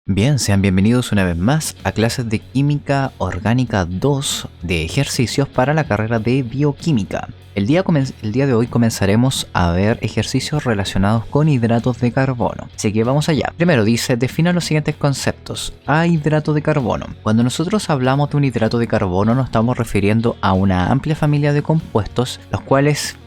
Bien, sean bienvenidos una vez más a clases de Química Orgánica 2 de ejercicios para la carrera de Bioquímica. El día de hoy comenzaremos a ver ejercicios relacionados con hidratos de carbono. Así que vamos allá. Primero dice, defina los siguientes conceptos. A hidrato de carbono. Cuando nosotros hablamos de un hidrato de carbono nos estamos refiriendo a una amplia familia de compuestos, los cuales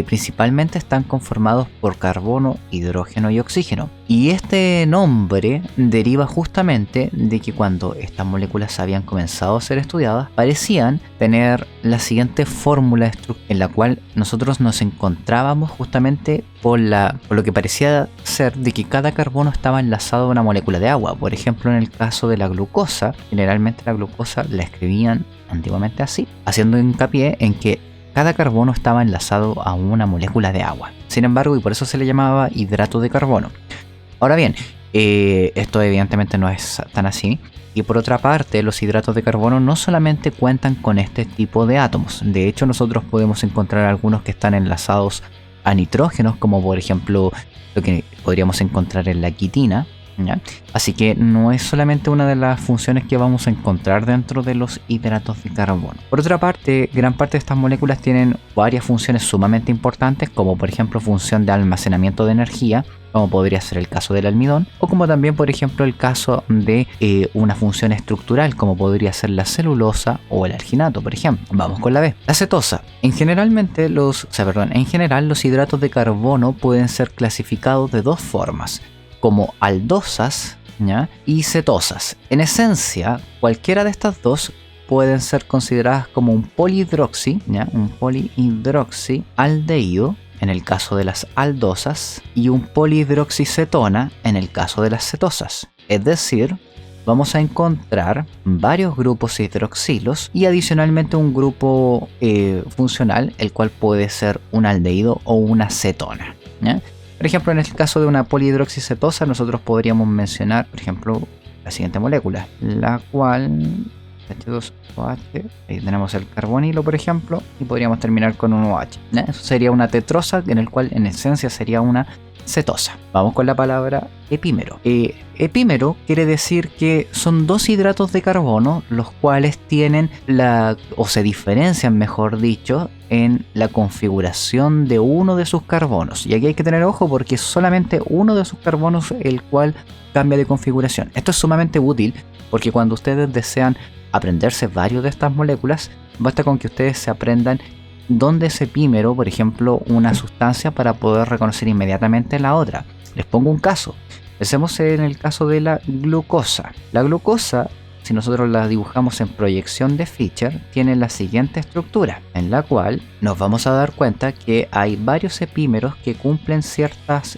principalmente están conformados por carbono, hidrógeno y oxígeno. Y este nombre deriva justamente de que cuando estas moléculas habían comenzado a ser estudiadas, parecían tener la siguiente fórmula en la cual nosotros nos encontrábamos justamente por lo que parecía ser de que cada carbono estaba enlazado a una molécula de agua. Por ejemplo, en el caso de la glucosa, generalmente la glucosa la escribían antiguamente así, haciendo hincapié en que cada carbono estaba enlazado a una molécula de agua. Sin embargo, y por eso se le llamaba hidrato de carbono. Ahora bien, esto evidentemente no es tan así. Y por otra parte, los hidratos de carbono no solamente cuentan con este tipo de átomos. De hecho, nosotros podemos encontrar algunos que están enlazados a nitrógenos, como por ejemplo lo que podríamos encontrar en la quitina. ¿Ya? Así que no es solamente una de las funciones que vamos a encontrar dentro de los hidratos de carbono. Por otra parte, gran parte de estas moléculas tienen varias funciones sumamente importantes, como por ejemplo función de almacenamiento de energía, como podría ser el caso del almidón, o como también por ejemplo el caso de una función estructural, como podría ser la celulosa o el alginato, por ejemplo. Vamos con la B. La cetosa. En general los hidratos de carbono pueden ser clasificados de dos formas, como aldosas, ¿ya? Y cetosas. En esencia, cualquiera de estas dos pueden ser consideradas como un polihidroxi, ¿ya? Un polihidroxialdehído en el caso de las aldosas y un polihidroxicetona en el caso de las cetosas. Es decir, vamos a encontrar varios grupos hidroxilos y adicionalmente un grupo funcional, el cual puede ser un aldehído o una cetona, ¿ya? Por ejemplo, en el caso de una polihidroxicetosa, nosotros podríamos mencionar, por ejemplo, la siguiente molécula, la cual H2OH, ahí tenemos el carbonilo, por ejemplo, y podríamos terminar con un OH. Eso sería una tetrosa, en el cual en esencia sería una cetosa. Vamos con la palabra epímero. Epímero quiere decir que son dos hidratos de carbono los cuales tienen o se diferencian, mejor dicho, en la configuración de uno de sus carbonos. Y aquí hay que tener ojo porque es solamente uno de sus carbonos el cual cambia de configuración. Esto es sumamente útil porque cuando ustedes desean aprenderse varios de estas moléculas, basta con que ustedes se aprendan dónde es epímero, por ejemplo, una sustancia para poder reconocer inmediatamente la otra. Les pongo un caso. Pensemos en el caso de la glucosa. La glucosa, si nosotros la dibujamos en proyección de Fischer, tiene la siguiente estructura, en la cual nos vamos a dar cuenta que hay varios epímeros que cumplen ciertas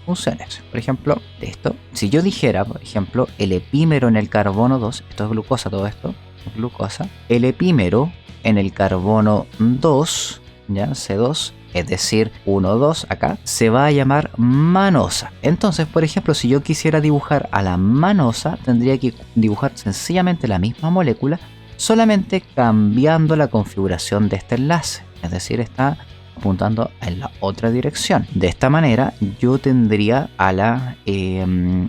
funciones. Por ejemplo, esto, si yo dijera, por ejemplo, el epímero en el carbono 2, esto es glucosa, todo esto es glucosa, el epímero en el carbono 2, ya C2, es decir, 1, 2 acá, se va a llamar manosa. Entonces, por ejemplo, si yo quisiera dibujar a la manosa, tendría que dibujar sencillamente la misma molécula, solamente cambiando la configuración de este enlace. Es decir, está apuntando en la otra dirección. De esta manera yo tendría a la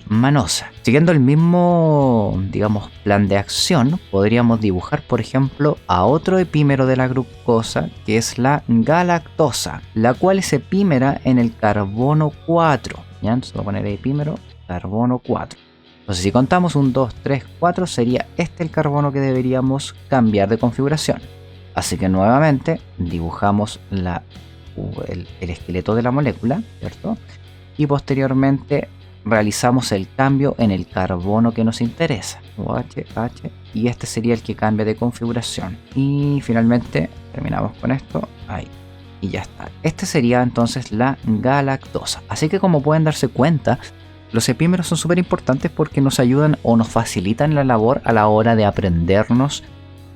manosa. Siguiendo el mismo, digamos, plan de acción, podríamos dibujar, por ejemplo, a otro epímero de la glucosa, que es la galactosa, la cual es epímera en el carbono 4. ¿Ya? Entonces voy a poner epímero carbono 4. Entonces si contamos 1, 2, 3, 4, sería este el carbono que deberíamos cambiar de configuración. Así que nuevamente dibujamos el esqueleto de la molécula, ¿cierto? Y posteriormente realizamos el cambio en el carbono que nos interesa, OH, H, y este sería el que cambia de configuración. Y finalmente terminamos con esto, ahí, y ya está. Este sería entonces la galactosa. Así que como pueden darse cuenta, los epímeros son súper importantes porque nos ayudan o nos facilitan la labor a la hora de aprendernos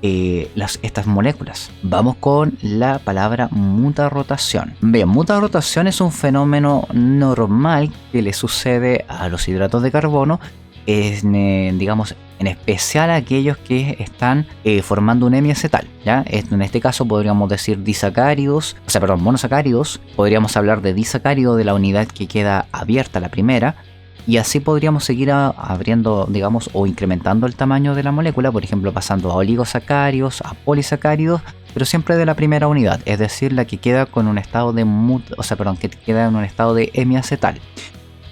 estas moléculas. Vamos con la palabra mutarrotación. Bien, mutarrotación es un fenómeno normal que le sucede a los hidratos de carbono, digamos, en especial a aquellos que están formando un hemiacetal, ¿ya? En este caso podríamos decir monosacáridos. Podríamos hablar de disacárido de la unidad que queda abierta, la primera, Y así podríamos seguir abriendo, digamos, o incrementando el tamaño de la molécula, por ejemplo, pasando a oligosacáridos, a polisacáridos, pero siempre de la primera unidad, es decir, la que queda con un estado de que queda en un estado de hemiacetal.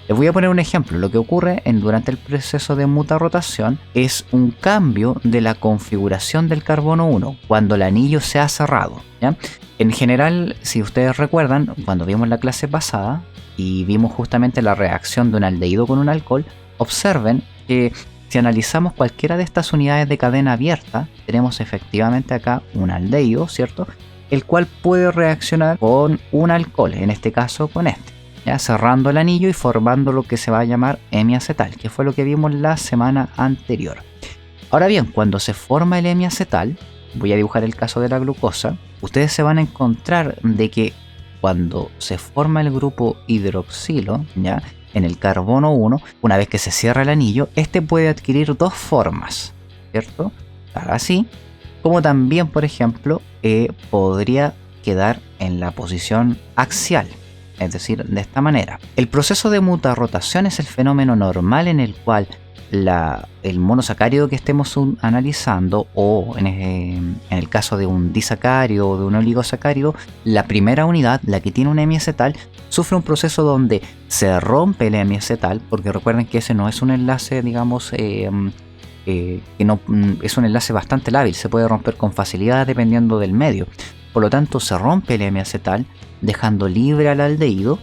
Les voy a poner un ejemplo. Lo que ocurre durante el proceso de mutarrotación es un cambio de la configuración del carbono 1 cuando el anillo se ha cerrado, ¿ya? En general, si ustedes recuerdan, cuando vimos la clase pasada y vimos justamente la reacción de un aldehído con un alcohol, observen que si analizamos cualquiera de estas unidades de cadena abierta, tenemos efectivamente acá un aldehído, ¿cierto? El cual puede reaccionar con un alcohol, en este caso con este, ¿ya? Cerrando el anillo y formando lo que se va a llamar hemiacetal, que fue lo que vimos la semana anterior. Ahora bien, cuando se forma el hemiacetal, voy a dibujar el caso de la glucosa, ustedes se van a encontrar de que cuando se forma el grupo hidroxilo, ¿ya? En el carbono 1, una vez que se cierra el anillo, este puede adquirir dos formas, ¿cierto? Así, como también, por ejemplo, podría quedar en la posición axial, es decir, de esta manera. El proceso de mutarrotación es el fenómeno normal en el cual el monosacárido que estemos analizando, o en el caso de un disacárido o de un oligosacárido, la primera unidad, la que tiene un hemiacetal, sufre un proceso donde se rompe el hemiacetal, porque recuerden que ese no es un enlace, digamos, que no es un enlace bastante lábil, se puede romper con facilidad dependiendo del medio. Por lo tanto, se rompe el hemiacetal, dejando libre al aldehído,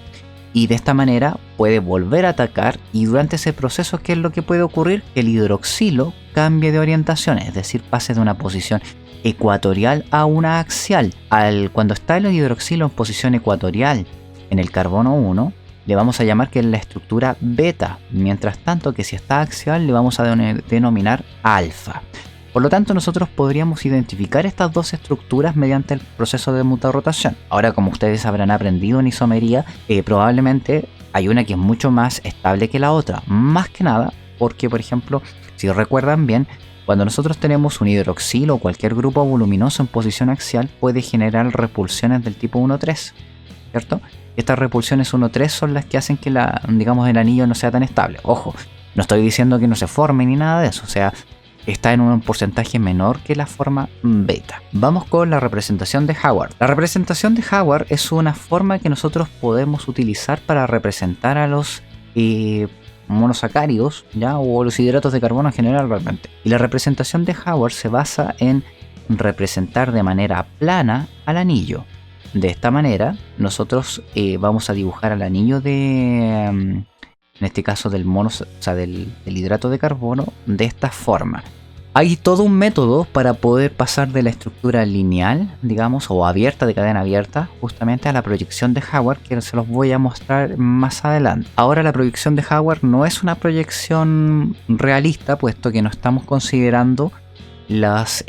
y de esta manera puede volver a atacar, y durante ese proceso, ¿qué es lo que puede ocurrir? Que el hidroxilo cambie de orientación, es decir, pase de una posición ecuatorial a una axial. Cuando está el hidroxilo en posición ecuatorial en el carbono 1, le vamos a llamar que es la estructura beta, mientras tanto que si está axial le vamos a denominar alfa. Por lo tanto, nosotros podríamos identificar estas dos estructuras mediante el proceso de mutarrotación. Ahora, como ustedes habrán aprendido en isomería, probablemente hay una que es mucho más estable que la otra. Más que nada porque, por ejemplo, si recuerdan bien, cuando nosotros tenemos un hidroxilo o cualquier grupo voluminoso en posición axial, puede generar repulsiones del tipo 1,3, ¿cierto? Estas repulsiones 1,3 son las que hacen que el anillo no sea tan estable. Ojo, no estoy diciendo que no se forme ni nada de eso, o sea, está en un porcentaje menor que la forma beta. Vamos con la representación de Hayward. La representación de Hayward es una forma que nosotros podemos utilizar para representar a los monosacáridos, ¿ya? O los hidratos de carbono en general realmente. Y la representación de Hayward se basa en representar de manera plana al anillo. De esta manera nosotros vamos a dibujar al anillo en este caso del hidrato de carbono, de esta forma. Hay todo un método para poder pasar de la estructura lineal, digamos, o abierta, de cadena abierta, justamente a la proyección de Hayward, que se los voy a mostrar más adelante. Ahora, la proyección de Hayward no es una proyección realista, puesto que no estamos considerando los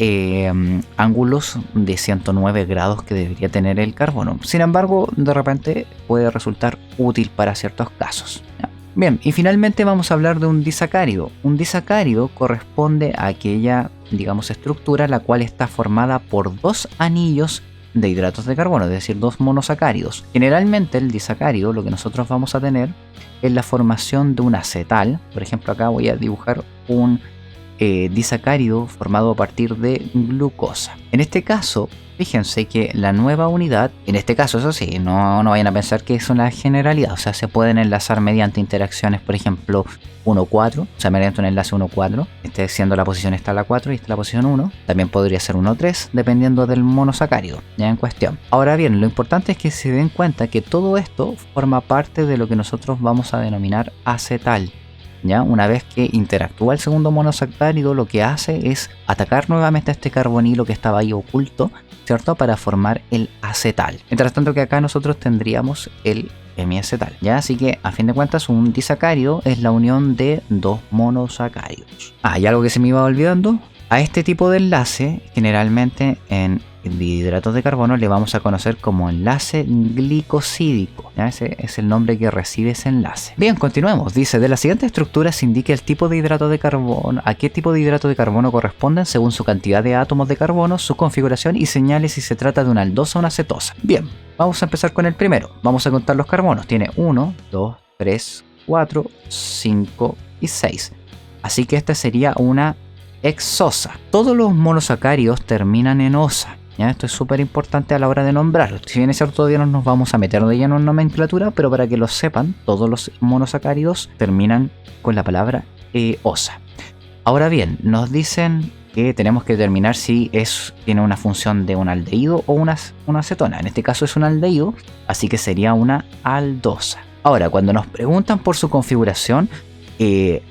ángulos de 109 grados que debería tener el carbono. Sin embargo, de repente puede resultar útil para ciertos casos, ¿ya? Bien, y finalmente vamos a hablar de un disacárido. Un disacárido corresponde a aquella, digamos, estructura la cual está formada por dos anillos de hidratos de carbono, es decir, dos monosacáridos. Generalmente el disacárido, lo que nosotros vamos a tener es la formación de un acetal. Por ejemplo, acá voy a dibujar un disacárido formado a partir de glucosa. En este caso, fíjense que la nueva unidad, en este caso, eso sí, no vayan a pensar que es una generalidad, o sea, se pueden enlazar mediante interacciones, por ejemplo, 1,4, o sea, mediante un enlace 1,4, siendo la posición esta la 4 y esta la posición 1, también podría ser 1,3, dependiendo del monosacárido, ya en cuestión. Ahora bien, lo importante es que se den cuenta que todo esto forma parte de lo que nosotros vamos a denominar acetal. ¿Ya? Una vez que interactúa el segundo monosacárido, lo que hace es atacar nuevamente a este carbonilo que estaba ahí oculto, ¿cierto? Para formar el acetal. Mientras tanto que acá nosotros tendríamos el hemiacetal, ¿ya? Así que a fin de cuentas un disacárido es la unión de dos monosacáridos. Y algo que se me iba olvidando, a este tipo de enlace generalmente en hidratos de carbono le vamos a conocer como enlace glicosídico, ¿ya? Ese es el nombre que recibe ese enlace. Bien, continuemos. Dice, de la siguiente estructura se indica el tipo de hidrato de carbono, a qué tipo de hidrato de carbono corresponden según su cantidad de átomos de carbono, su configuración y señales si se trata de una aldosa o una cetosa. Bien, vamos a empezar con el primero. Vamos a contar los carbonos. Tiene 1, 2, 3, 4, 5 y 6. Así que esta sería una exosa. Todos los monosacáridos terminan en osa. ¿Ya? Esto es súper importante a la hora de nombrarlos. Si bien es cierto, todavía no nos vamos a meter de lleno en nomenclatura, pero para que lo sepan, todos los monosacáridos terminan con la palabra osa. Ahora bien, nos dicen que tenemos que determinar si tiene una función de un aldehído o una cetona. En este caso es un aldehído, así que sería una aldosa. Ahora, cuando nos preguntan por su configuración,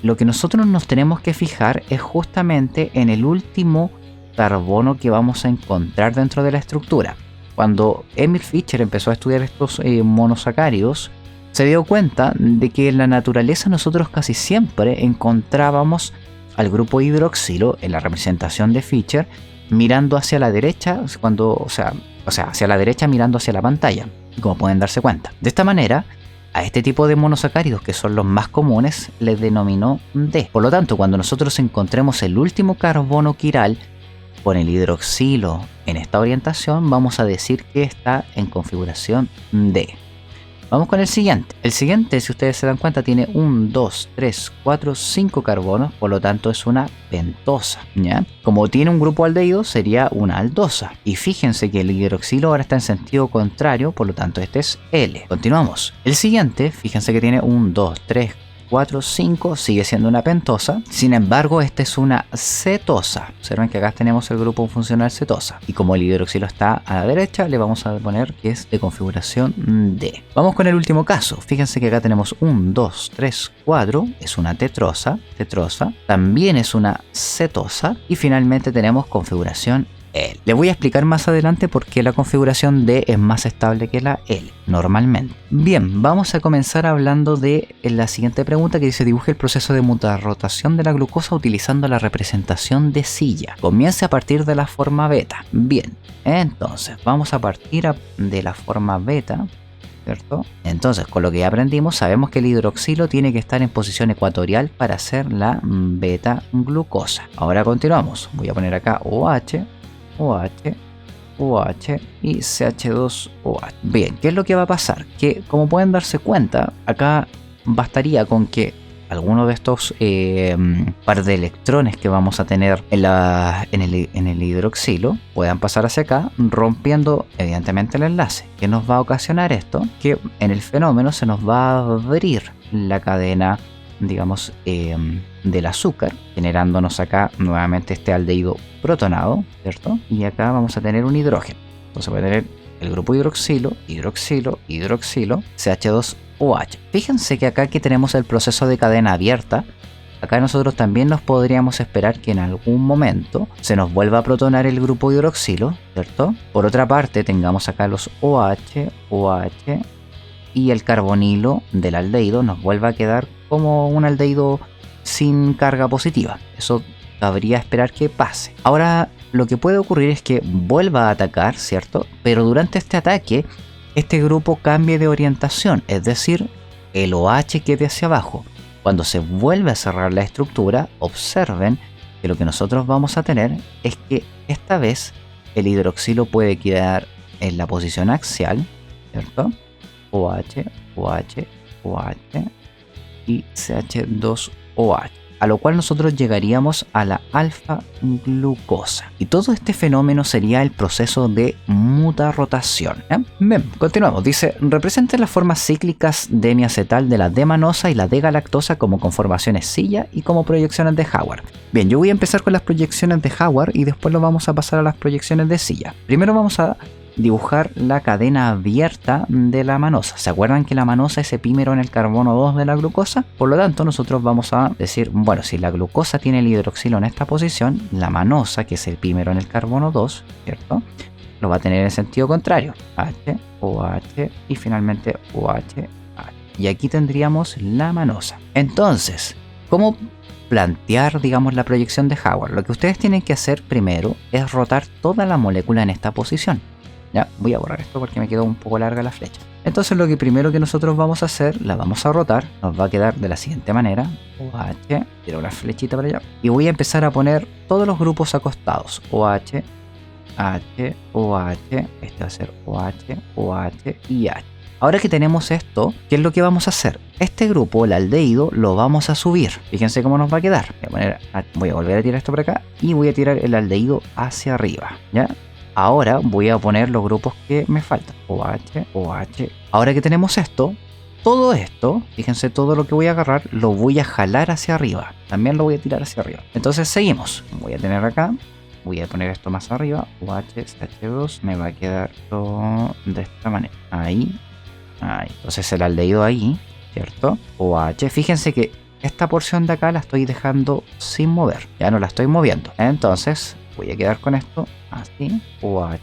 lo que nosotros nos tenemos que fijar es justamente en el último carbono que vamos a encontrar dentro de la estructura. Cuando Emil Fischer empezó a estudiar estos monosacáridos, se dio cuenta de que en la naturaleza nosotros casi siempre encontrábamos al grupo hidroxilo en la representación de Fischer mirando hacia la derecha, hacia la derecha mirando hacia la pantalla, como pueden darse cuenta. De esta manera, a este tipo de monosacáridos, que son los más comunes, les denominó D. Por lo tanto, cuando nosotros encontremos el último carbono quiral con el hidroxilo en esta orientación, vamos a decir que está en configuración D. Vamos con el siguiente. El siguiente, si ustedes se dan cuenta, tiene 1, 2, 3, 4, 5 carbonos, por lo tanto es una pentosa, ¿ya? Como tiene un grupo aldehído, sería una aldosa. Y fíjense que el hidroxilo ahora está en sentido contrario, por lo tanto este es L. Continuamos. El siguiente, fíjense que tiene 1, 2, 3, 4, 5, sigue siendo una pentosa. Sin embargo, esta es una cetosa. Observen que acá tenemos el grupo funcional cetosa. Y como el hidroxilo está a la derecha, le vamos a poner que es de configuración D. Vamos con el último caso. Fíjense que acá tenemos 1, 2, 3, 4. Es una tetrosa. También es una cetosa. Y finalmente tenemos configuración L. Les voy a explicar más adelante por qué la configuración D es más estable que la L, normalmente. Bien, vamos a comenzar hablando de la siguiente pregunta que dice: dibuje el proceso de mutarrotación de la glucosa utilizando la representación de silla. Comience a partir de la forma beta. Bien, entonces vamos a partir de la forma beta, ¿cierto? Entonces, con lo que ya aprendimos, sabemos que el hidroxilo tiene que estar en posición ecuatorial para hacer la beta glucosa. Ahora continuamos. Voy a poner acá OH, OH, OH y CH2OH. Bien, ¿qué es lo que va a pasar? Que, como pueden darse cuenta, acá bastaría con que alguno de estos par de electrones que vamos a tener en el hidroxilo puedan pasar hacia acá, rompiendo evidentemente el enlace. ¿Qué nos va a ocasionar esto? Que en el fenómeno se nos va a abrir la cadena, digamos, del azúcar, generándonos acá nuevamente este aldehído protonado, ¿cierto? Y acá vamos a tener un hidrógeno. Entonces voy a tener el grupo hidroxilo, hidroxilo, hidroxilo, CH2OH. Fíjense que acá que tenemos el proceso de cadena abierta, acá nosotros también nos podríamos esperar que en algún momento se nos vuelva a protonar el grupo hidroxilo, ¿cierto? Por otra parte, tengamos acá los OH, OH y el carbonilo del aldehído nos vuelva a quedar como un aldehído sin carga positiva. Eso cabría esperar que pase. Ahora, lo que puede ocurrir es que vuelva a atacar, ¿cierto? Pero durante este ataque, este grupo cambie de orientación, es decir, el OH quede hacia abajo. Cuando se vuelve a cerrar la estructura, observen que lo que nosotros vamos a tener es que esta vez el hidroxilo puede quedar en la posición axial, ¿cierto? OH, OH, OH y CH2OH, a lo cual nosotros llegaríamos a la alfa glucosa. Y todo este fenómeno sería el proceso de mutarrotación. Bien, continuamos. Dice: representen las formas cíclicas de miacetal de la D-manosa y la D-galactosa como conformaciones silla y como proyecciones de Howard. Bien, yo voy a empezar con las proyecciones de Howard y después lo vamos a pasar a las proyecciones de silla. Primero vamos a dibujar la cadena abierta de la manosa. ¿Se acuerdan que la manosa es epímero en el carbono 2 de la glucosa? Por lo tanto, nosotros vamos a decir, bueno, si la glucosa tiene el hidroxilo en esta posición, la manosa, que es epímero en el carbono 2, ¿cierto?, lo va a tener en sentido contrario. H, OH y finalmente OH. Y aquí tendríamos la manosa. Entonces, ¿cómo plantear, digamos, la proyección de Howard? Lo que ustedes tienen que hacer primero es rotar toda la molécula en esta posición. Ya, voy a borrar esto porque me quedó un poco larga la flecha. Entonces lo que primero que nosotros vamos a hacer, la vamos a rotar, nos va a quedar de la siguiente manera: OH, tiro una flechita para allá, y voy a empezar a poner todos los grupos acostados: OH, H, OH, este va a ser OH, OH y H. Ahora que tenemos esto, ¿qué es lo que vamos a hacer? Este grupo, el aldehído, lo vamos a subir. Fíjense cómo nos va a quedar. Voy a volver a tirar esto por acá y voy a tirar el aldehído hacia arriba, ¿ya? Ahora voy a poner los grupos que me faltan. OH, OH. Ahora que tenemos esto, todo esto, fíjense, todo lo que voy a agarrar, lo voy a jalar hacia arriba. También lo voy a tirar hacia arriba. Entonces seguimos. Voy a tener acá. Voy a poner esto más arriba. OH, CH2. Me va a quedar todo de esta manera. Ahí. Ahí. Entonces el aldehído ahí, ¿cierto? OH. Fíjense que esta porción de acá la estoy dejando sin mover. Ya no la estoy moviendo. Entonces voy a quedar con esto así. OH,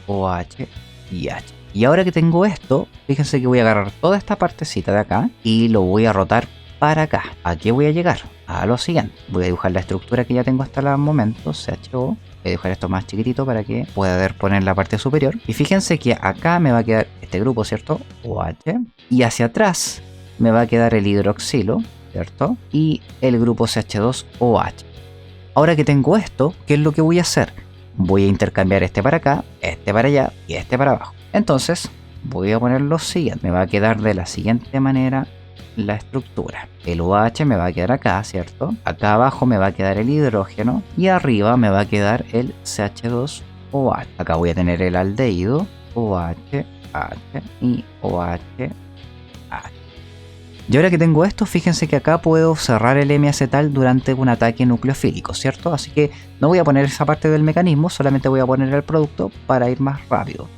OH y H. Y ahora que tengo esto, fíjense que voy a agarrar toda esta partecita de acá y lo voy a rotar para acá. ¿A qué voy a llegar? A lo siguiente. Voy a dibujar la estructura que ya tengo hasta el momento, CHO. Voy a dibujar esto más chiquitito para que pueda poner la parte superior. Y fíjense que acá me va a quedar este grupo, ¿cierto? OH. Y hacia atrás me va a quedar el hidroxilo, ¿cierto? Y el grupo CH2OH. Ahora que tengo esto, ¿qué es lo que voy a hacer? Voy a intercambiar este para acá, este para allá y este para abajo. Entonces voy a poner lo siguiente. Me va a quedar de la siguiente manera la estructura. El OH me va a quedar acá, ¿cierto? Acá abajo me va a quedar el hidrógeno y arriba me va a quedar el CH2OH. Acá voy a tener el aldehído, OH, H y OH, H. Y ahora que tengo esto, fíjense que acá puedo cerrar el M-acetal durante un ataque nucleofílico, ¿cierto? Así que no voy a poner esa parte del mecanismo, solamente voy a poner el producto para ir más rápido.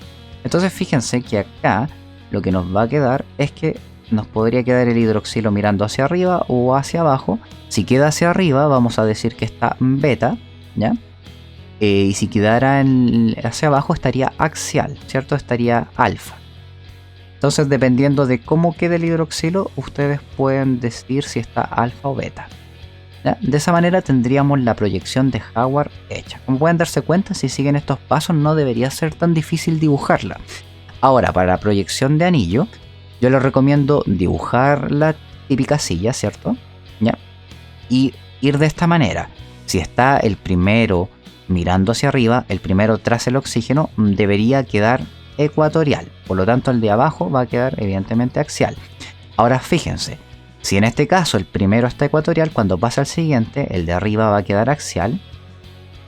Entonces fíjense que acá lo que nos va a quedar es que nos podría quedar el hidroxilo mirando hacia arriba o hacia abajo. Si queda hacia arriba vamos a decir que está beta, ¿ya? Y si quedara hacia abajo estaría axial, ¿cierto? Estaría alfa. Entonces dependiendo de cómo quede el hidroxilo, ustedes pueden decidir si está alfa o beta, ¿ya? De esa manera tendríamos la proyección de Howard hecha. Como pueden darse cuenta, si siguen estos pasos no debería ser tan difícil dibujarla. Ahora, para la proyección de anillo, yo les recomiendo dibujar la típica silla, ¿cierto? ¿Ya? Y ir de esta manera. Si está el primero mirando hacia arriba, el primero tras el oxígeno, debería quedar ecuatorial. Por lo tanto, el de abajo va a quedar evidentemente axial. Ahora fíjense. Si en este caso el primero está ecuatorial, cuando pasa al siguiente, el de arriba va a quedar axial,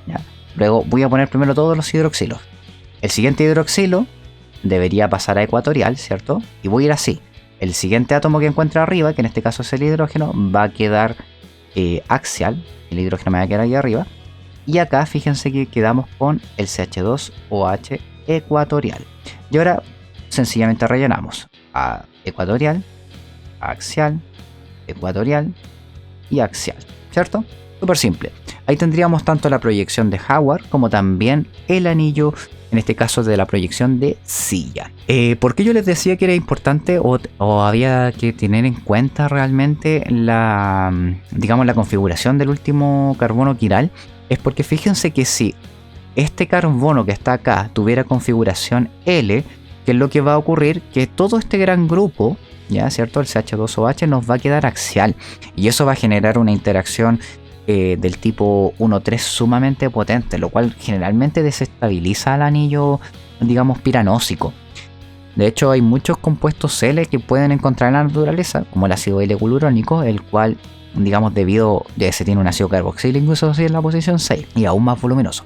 ¿ya? Luego voy a poner primero todos los hidroxilos. El siguiente hidroxilo debería pasar a ecuatorial, ¿cierto? Y voy a ir así. El siguiente átomo que encuentre arriba, que en este caso es el hidrógeno, va a quedar axial. El hidrógeno me va a quedar ahí arriba. Y acá fíjense que quedamos con el CH2OH ecuatorial. Y ahora sencillamente rellenamos a ecuatorial, axial, ecuatorial y axial, ¿cierto? Súper simple. Ahí tendríamos tanto la proyección de Howard como también el anillo, en este caso de la proyección de silla. ¿Por qué yo les decía que era importante o había que tener en cuenta realmente la configuración del último carbono quiral? Es porque fíjense que si este carbono que está acá tuviera configuración L, ¿qué es lo que va a ocurrir? Que todo este gran grupo, ya, ¿cierto? El CH2OH nos va a quedar axial y eso va a generar una interacción del tipo 1,3 sumamente potente, lo cual generalmente desestabiliza al anillo, digamos, piranósico. De hecho, hay muchos compuestos L que pueden encontrar en la naturaleza, como el ácido L-glucurónico, el cual, digamos, debido a que se tiene un ácido carboxílico, eso sí, en la posición 6 y aún más voluminoso.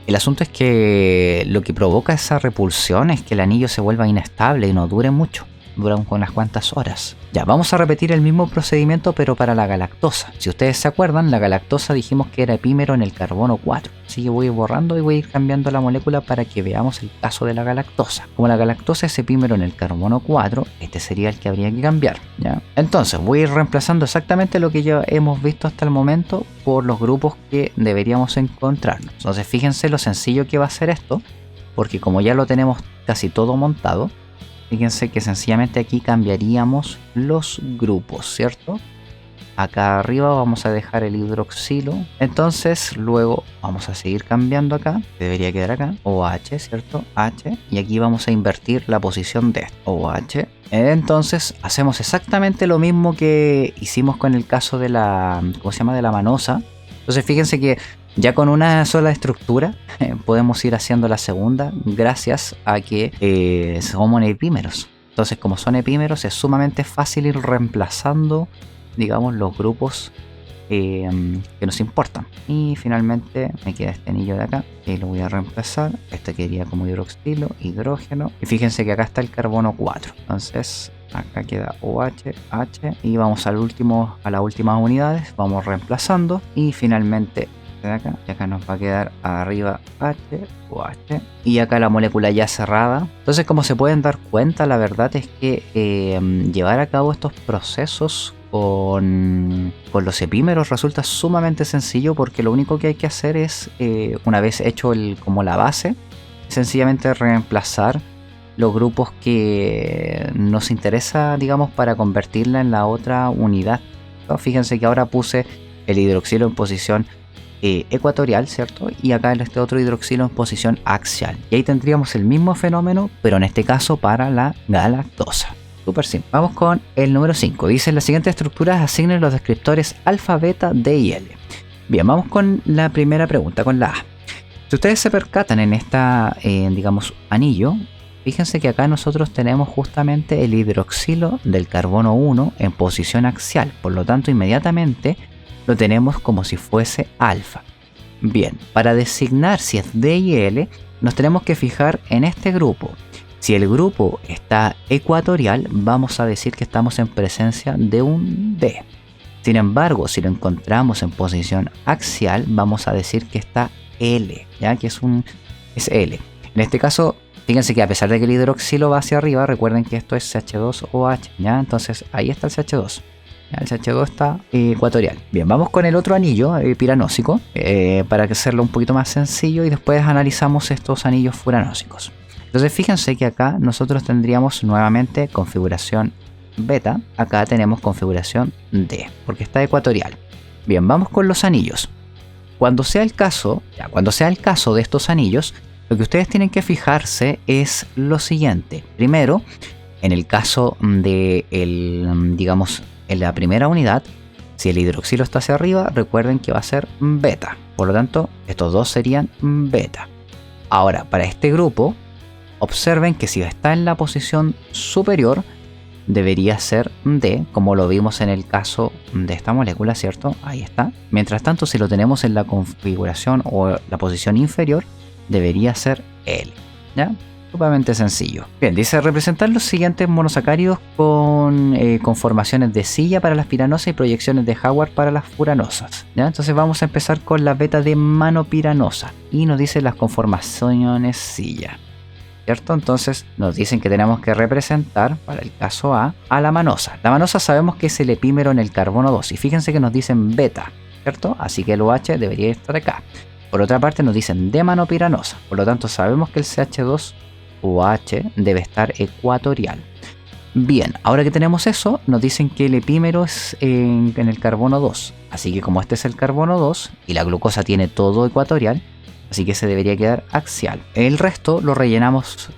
El asunto es que lo que provoca esa repulsión es que el anillo se vuelva inestable y no dure mucho. Duran unas cuantas horas. Ya, vamos a repetir el mismo procedimiento pero para la galactosa. Si ustedes se acuerdan, la galactosa dijimos que era epímero en el carbono 4. Así que voy a ir borrando y voy a ir cambiando la molécula para que veamos el caso de la galactosa. Como la galactosa es epímero en el carbono 4, este sería el que habría que cambiar, ¿ya? Entonces voy a ir reemplazando exactamente lo que ya hemos visto hasta el momento por los grupos que deberíamos encontrarnos. Entonces fíjense lo sencillo que va a ser esto, porque como ya lo tenemos casi todo montado, fíjense que sencillamente aquí cambiaríamos los grupos, ¿cierto? Acá arriba vamos a dejar el hidroxilo. Entonces luego vamos a seguir cambiando acá. Debería quedar acá. OH, ¿cierto? H. Y aquí vamos a invertir la posición de OH. Entonces hacemos exactamente lo mismo que hicimos con el caso de la, ¿cómo se llama? De la manosa. Entonces fíjense que ya con una sola estructura podemos ir haciendo la segunda gracias a que somos epímeros. Entonces, como son epímeros, es sumamente fácil ir reemplazando, digamos, los grupos que nos importan. Y finalmente me queda este anillo de acá, que lo voy a reemplazar. Este quería como hidroxilo, hidrógeno. Y fíjense que acá está el carbono 4. Entonces acá queda OH, H. Y vamos a las últimas unidades. Vamos reemplazando. Y finalmente de acá. Y acá nos va a quedar arriba H, OH. Y acá la molécula ya cerrada. Entonces, como se pueden dar cuenta, la verdad es que llevar a cabo estos procesos con los epímeros resulta sumamente sencillo, porque lo único que hay que hacer es, una vez hecho como la base, sencillamente reemplazar los grupos que nos interesa, digamos, para convertirla en la otra unidad. Fíjense que ahora puse el hidroxilo en posición ecuatorial, ¿cierto? Y acá este otro hidroxilo en posición axial. Y ahí tendríamos el mismo fenómeno, pero en este caso para la galactosa. Súper simple. Vamos con el número 5. Dice: las siguientes estructuras asignen los descriptores alfa, beta, D y L. Bien, vamos con la primera pregunta, con la A. Si ustedes se percatan en esta, digamos, anillo, fíjense que acá nosotros tenemos justamente el hidroxilo del carbono 1 en posición axial. Por lo tanto, inmediatamente lo tenemos como si fuese alfa. Bien, para designar si es D y L, nos tenemos que fijar en este grupo. Si el grupo está ecuatorial, vamos a decir que estamos en presencia de un D. Sin embargo, si lo encontramos en posición axial, vamos a decir que está L, ya que es L. En este caso, fíjense que a pesar de que el hidroxilo va hacia arriba, recuerden que esto es CH2OH, ¿ya? Entonces ahí está el CH2. ¿Ya? El CH2 está ecuatorial. Bien, vamos con el otro anillo piranósico, para hacerlo un poquito más sencillo, y después analizamos estos anillos furanósicos. Entonces fíjense que acá nosotros tendríamos nuevamente configuración beta. Acá tenemos configuración D, porque está ecuatorial. Bien, vamos con los anillos. Cuando sea el caso de estos anillos, lo que ustedes tienen que fijarse es lo siguiente. Primero, en el caso de digamos, en la primera unidad, si el hidroxilo está hacia arriba, recuerden que va a ser beta. Por lo tanto, estos dos serían beta. Ahora, para este grupo, observen que si está en la posición superior, debería ser D, como lo vimos en el caso de esta molécula, ¿cierto? Ahí está. Mientras tanto, si lo tenemos en la configuración o la posición inferior, debería ser L, ¿ya? Sumamente sencillo. Bien, dice: representar los siguientes monosacáridos con conformaciones de silla para las piranosas y proyecciones de Howard para las furanosas, ¿ya? Entonces vamos a empezar con la beta de manopiranosa y nos dice las conformaciones silla, ¿cierto? Entonces nos dicen que tenemos que representar, para el caso A la manosa. La manosa sabemos que es el epímero en el carbono 2, y fíjense que nos dicen beta, ¿cierto? Así que el OH debería estar acá. Por otra parte nos dicen de manopiranosa, por lo tanto sabemos que el CH2OH debe estar ecuatorial. Bien, ahora que tenemos eso, nos dicen que el epímero es en el carbono 2, así que como este es el carbono 2 y la glucosa tiene todo ecuatorial, así que se debería quedar axial. El resto lo rellenamos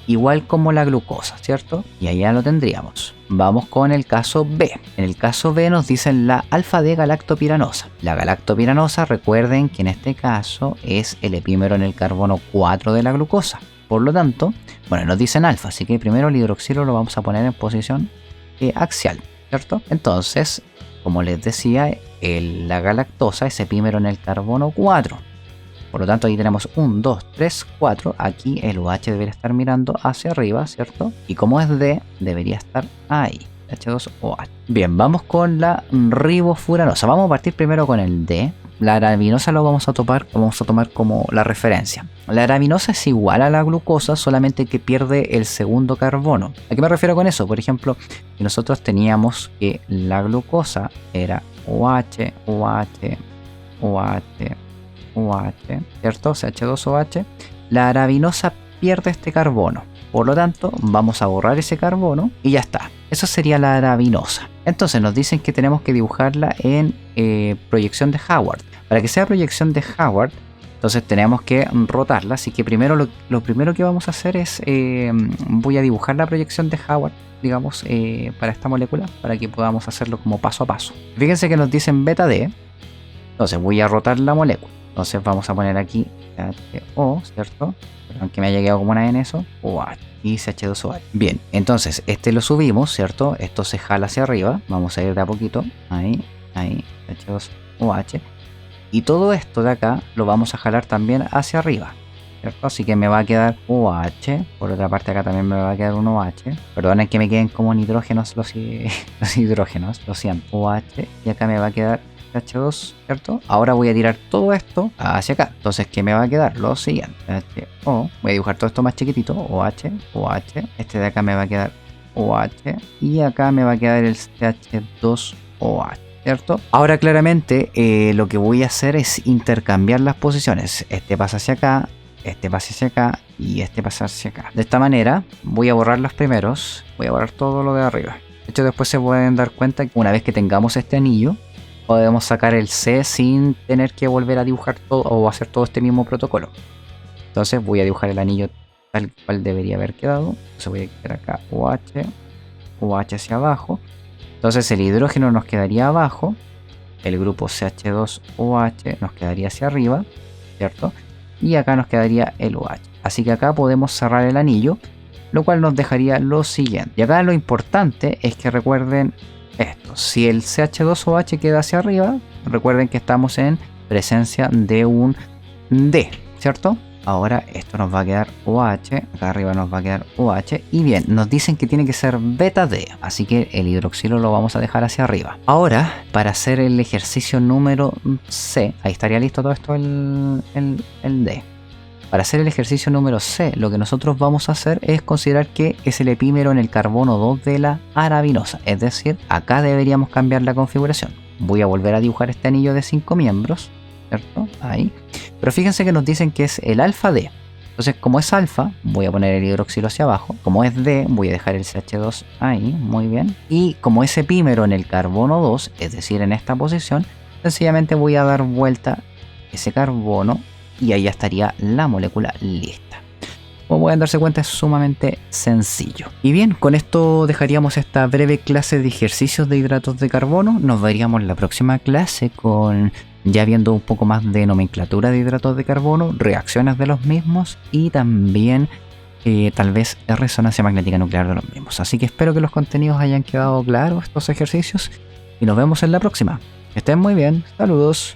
igual como la glucosa, ¿cierto? Y allá lo tendríamos. Vamos con el caso B. En el caso B nos dicen la alfa D galactopiranosa. La galactopiranosa, recuerden que en este caso es el epímero en el carbono 4 de la glucosa. Por lo tanto, bueno, nos dicen alfa, así que primero el hidroxilo lo vamos a poner en posición axial, ¿cierto? Entonces, como les decía, la galactosa es epímero en el carbono 4. Por lo tanto, ahí tenemos 1, 2, 3, 4. Aquí el OH debería estar mirando hacia arriba, ¿cierto? Y como es D, debería estar ahí, H2OH. Bien, vamos con la ribofuranosa. Vamos a partir primero con el D. La arabinosa lo vamos a tomar como la referencia. La arabinosa es igual a la glucosa, solamente que pierde el segundo carbono. ¿A qué me refiero con eso? Por ejemplo, si nosotros teníamos que la glucosa era OH, OH, OH, OH, ¿cierto? CH2OH. La arabinosa pierde este carbono. Por lo tanto, vamos a borrar ese carbono y ya está. Eso sería la arabinosa. Entonces nos dicen que tenemos que dibujarla en proyección de Howard. Para que sea proyección de Howard, entonces tenemos que rotarla. Así que primero lo primero que vamos a hacer es, voy a dibujar la proyección de Howard, digamos, para esta molécula, para que podamos hacerlo como paso a paso. Fíjense que nos dicen beta D. Entonces voy a rotar la molécula. Entonces vamos a poner aquí CHO, ¿cierto? Perdón que me haya quedado como una en eso. OH y CH2OH. Bien, entonces este lo subimos, ¿cierto? Esto se jala hacia arriba. Vamos a ir de a poquito. Ahí, CH2OH. Y todo esto de acá lo vamos a jalar también hacia arriba, ¿cierto? Así que me va a quedar OH. Por otra parte acá también me va a quedar un OH. Perdonen que me queden como nitrógenos los hidrógenos. Lo siento. OH. Y acá me va a quedar H2, ¿cierto? Ahora voy a tirar todo esto hacia acá. Entonces, ¿qué me va a quedar? Lo siguiente. HO. Voy a dibujar todo esto más chiquitito. OH, OH. Este de acá me va a quedar OH. Y acá me va a quedar el CH2OH. ¿Cierto? Ahora claramente lo que voy a hacer es intercambiar las posiciones. Este pasa hacia acá, este pasa hacia acá y este pasa hacia acá. De esta manera voy a borrar los primeros. Voy a borrar todo lo de arriba. De hecho, después se pueden dar cuenta que una vez que tengamos este anillo, podemos sacar el C sin tener que volver a dibujar todo o hacer todo este mismo protocolo. Entonces voy a dibujar el anillo tal cual debería haber quedado. Entonces voy a quitar acá OH, OH hacia abajo. Entonces el hidrógeno nos quedaría abajo, el grupo CH2OH nos quedaría hacia arriba, ¿cierto? Y acá nos quedaría el OH. Así que acá podemos cerrar el anillo, lo cual nos dejaría lo siguiente. Y acá lo importante es que recuerden esto. Si el CH2OH queda hacia arriba, recuerden que estamos en presencia de un D, ¿cierto? Ahora esto nos va a quedar OH, acá arriba nos va a quedar OH. Y bien, nos dicen que tiene que ser beta D, así que el hidroxilo lo vamos a dejar hacia arriba. Ahora, para hacer el ejercicio número C, ahí estaría listo todo esto el D. Para hacer el ejercicio número C, lo que nosotros vamos a hacer es considerar que es el epímero en el carbono 2 de la arabinosa. Es decir, acá deberíamos cambiar la configuración. Voy a volver a dibujar este anillo de 5 miembros, ¿cierto? Ahí. Pero fíjense que nos dicen que es el alfa D. Entonces, como es alfa, voy a poner el hidroxilo hacia abajo. Como es D, voy a dejar el CH2 ahí, muy bien. Y como es epímero en el carbono 2, es decir, en esta posición, sencillamente voy a dar vuelta ese carbono y ahí ya estaría la molécula lista. Como pueden darse cuenta, es sumamente sencillo. Y bien, con esto dejaríamos esta breve clase de ejercicios de hidratos de carbono. Nos veríamos en la próxima clase con ya viendo un poco más de nomenclatura de hidratos de carbono, reacciones de los mismos y también tal vez resonancia magnética nuclear de los mismos. Así que espero que los contenidos hayan quedado claros, estos ejercicios, y nos vemos en la próxima. Que estén muy bien, saludos.